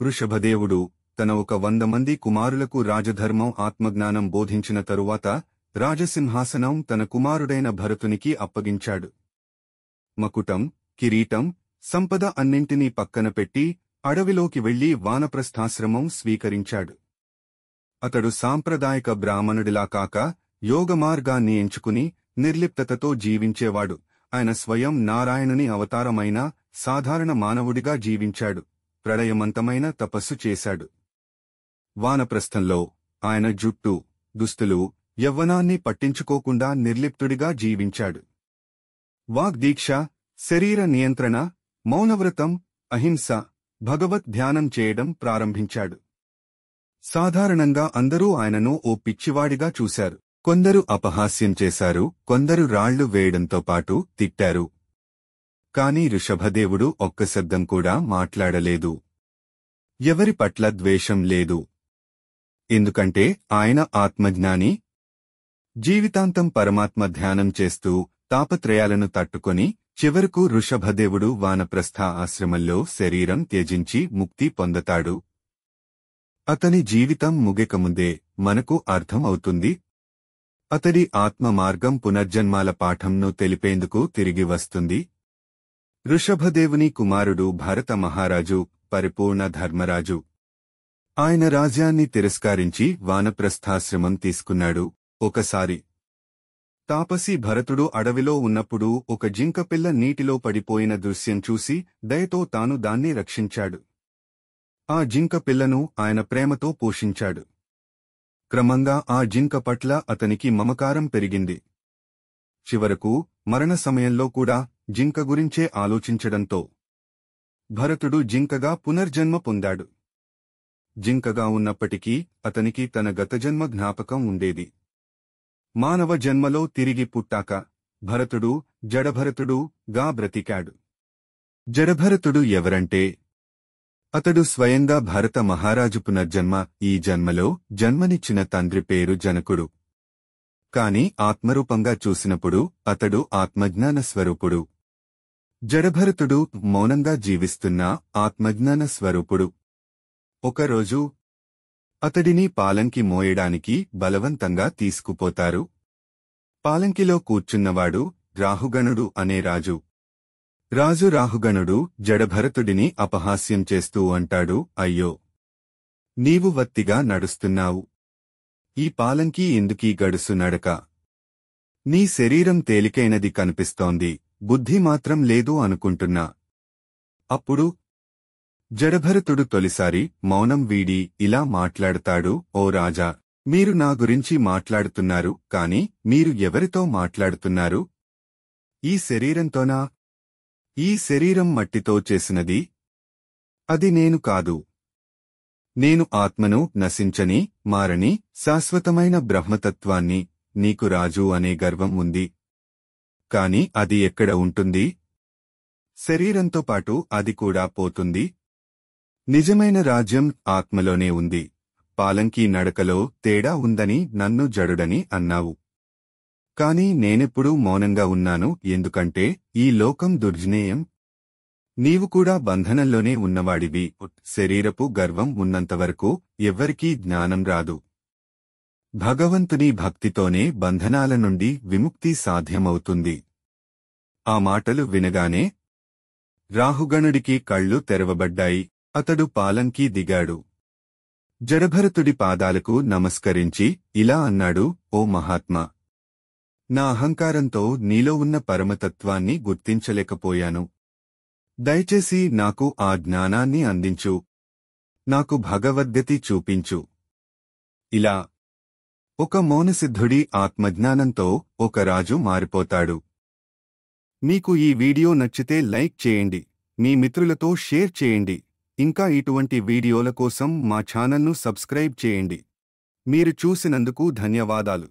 వృషభదేవుడు తన 100 మంది కుమారులకు రాజధర్మం ఆత్మజ్ఞానం బోధించిన తరువాత రాజసింహాసనం తన కుమారుడైన భరతునికి అప్పగించాడు. మకుటం, కిరీటం, సంపద అన్నింటినీ పక్కన పెట్టి అడవిలోకి వెళ్లి వానప్రస్థాశ్రమం స్వీకరించాడు. అతడు సాంప్రదాయక బ్రాహ్మణుడిలా కాక యోగమార్గాన్ని ఎంచుకుని నిర్లిప్తతతో జీవించేవాడు. ఆయన స్వయం నారాయణుని అవతారమైన సాధారణ మానవుడిగా జీవించాడు. ప్రళయమంతమైన తపస్సు చేశాడు. వానప్రస్థంలో ఆయన జుట్టు, దుస్తులు, యవ్వనాన్ని పట్టించుకోకుండా నిర్లిప్తుడిగా జీవించాడు. వాగ్దీక్ష, శరీర నియంత్రణ, మౌనవ్రతం, అహింస, భగవత్ ధ్యానం చేయడం ప్రారంభించాడు. సాధారణంగా అందరూ ఆయనను ఓ పిచ్చివాడిగా చూశారు. కొందరు అపహాస్యం చేశారు, కొందరు రాళ్లు వేయడంతో పాటు తిట్టారు. కాని ఋషభదేవుడు ఒక్క శబ్దం కూడా మాట్లాడలేదు. ఎవరి పట్ల ద్వేషం లేదు. ఎందుకంటే ఆయన ఆత్మజ్ఞాని. జీవితాంతం పరమాత్మ ధ్యానం చేస్తూ తాపత్రయాలను తట్టుకొని చివరకు ఋషభదేవుడు వానప్రస్థ ఆశ్రమంలో శరీరం త్యజించి ముక్తి పొందతాడు. అతని జీవితం ముగికముందే మనకు అర్థం అవుతుంది. అతడి ఆత్మ మార్గం పునర్జన్మాల పాఠంను తెలిపేందుకు తిరిగి వస్తుంది. ఋషభదేవుని కుమారుడు భరత మహారాజు పరిపూర్ణ ధర్మరాజు. ఆయన రాజ్యాన్ని తిరస్కరించి వానప్రస్థాశ్రమం తీసుకున్నాడు. ఒకసారి తాపసి భరతుడు అడవిలో ఉన్నప్పుడు ఒక జింకపిల్ల నీటిలో పడిపోయిన దృశ్యం చూసి దయతో తాను దాన్ని రక్షించాడు. ఆ జింకపిల్లను ఆయన ప్రేమతో పోషించాడు. క్రమంగా ఆ జింక పట్ల అతనికి మమకారం పెరిగింది. చివరకు మరణ సమయంలో కూడా జింక గురించే ఆలోచించడంతో భరతుడు జింకగా పునర్జన్మ పొందాడు. జింకగా ఉన్నప్పటికీ అతనికి తన గతజన్మ జ్ఞాపకం ఉండేది. మానవ జన్మలో తిరిగి పుట్టాక భరతుడు జడభరతుడుగా బ్రతికాడు. జడభరతుడు ఎవరంటే అతడు స్వయంగా భరత మహారాజు పునర్జన్మ. ఈ జన్మలో జన్మనిచ్చిన తండ్రి పేరు జనకుడు. కాని ఆత్మరూపంగా చూసినప్పుడు అతడు ఆత్మజ్ఞాన స్వరూపుడు. జడభరతుడు మౌనంగా జీవిస్తున్న ఆత్మజ్ఞాన స్వరూపుడు. ఒకరోజు అతడిని పాలంకి మోయడానికి బలవంతంగా తీసుకుపోతారు. పాలంకిలో కూర్చున్నవాడు రాహుగణుడు అనే రాజు. రాజు రాహుగణుడు జడభరతుడిని అపహాస్యం చేస్తూ అంటాడు, అయ్యో, నీవు వత్తిగా నడుస్తున్నావు. ఈ పాలంకి ఎందుకీ గడుసు నడక? నీ శరీరం తేలికైనది కనిపిస్తోంది, బుద్ధి మాత్రం లేదు అనుకుంటున్నా. అప్పుడు జడభరతుడు తొలిసారి మౌనం వీడి ఇలా మాట్లాడతాడు, ఓ రాజా, మీరు నా గురించి మాట్లాడుతున్నారు, కాని మీరు ఎవరితో మాట్లాడుతున్నారు? ఈ శరీరంతోనా? ఈ శరీరం మట్టితో చేసినది. అది నేను కాదు. నేను ఆత్మను, నశించని, మారని, శాశ్వతమైన బ్రహ్మతత్వాన్ని. నీకు రాజు అనే గర్వం ఉంది. కాని అది ఎక్కడ ఉంటుంది? శరీరంతో పాటు అది కూడా పోతుంది. నిజమైన రాజ్యం ఆత్మలోనే ఉంది. పాలంకీ నడకలో తేడా ఉందని నన్ను జడుడని అన్నావు. కాని నేనెప్పుడూ మౌనంగా ఉన్నాను, ఎందుకంటే ఈ లోకం దుర్జనేయం. నీవు కూడా బంధనంలోనే ఉన్నవాడివి. శరీరపు గర్వం ఉన్నంతవరకు ఎవ్వరికీ జ్ఞానం రాదు. భగవంతుని భక్తితోనే బంధనాల నుండి విముక్తి సాధ్యమవుతుంది. ఆ మాటలు వినగానే రాహుగణుడికి కళ్ళు తెరవబడ్డాయి. అతడు పాలంకీ దిగాడు. జడభరతుడి పాదాలకు నమస్కరించి ఇలా అన్నాడు, ఓ మహాత్మా, నా అహంకారంతో నీలో ఉన్న పరమతత్వాన్ని గుర్తించలేకపోయాను. దయచేసి నాకు ఆ జ్ఞానాన్ని అందించు. నాకు భగవద్గతి చూపించు. ఇలా ఒక మౌనసిద్ధుడి ఆత్మజ్ఞానంతో ఒక రాజు మారిపోతాడు. మీకు ఈ వీడియో నచ్చితే లైక్ చేయండి, మీ మిత్రులతో షేర్ చేయండి. ఇంకా ఇటువంటి వీడియోల కోసం మా ఛానల్ను సబ్స్క్రైబ్ చేయండి. మీరు చూసినందుకు ధన్యవాదాలు.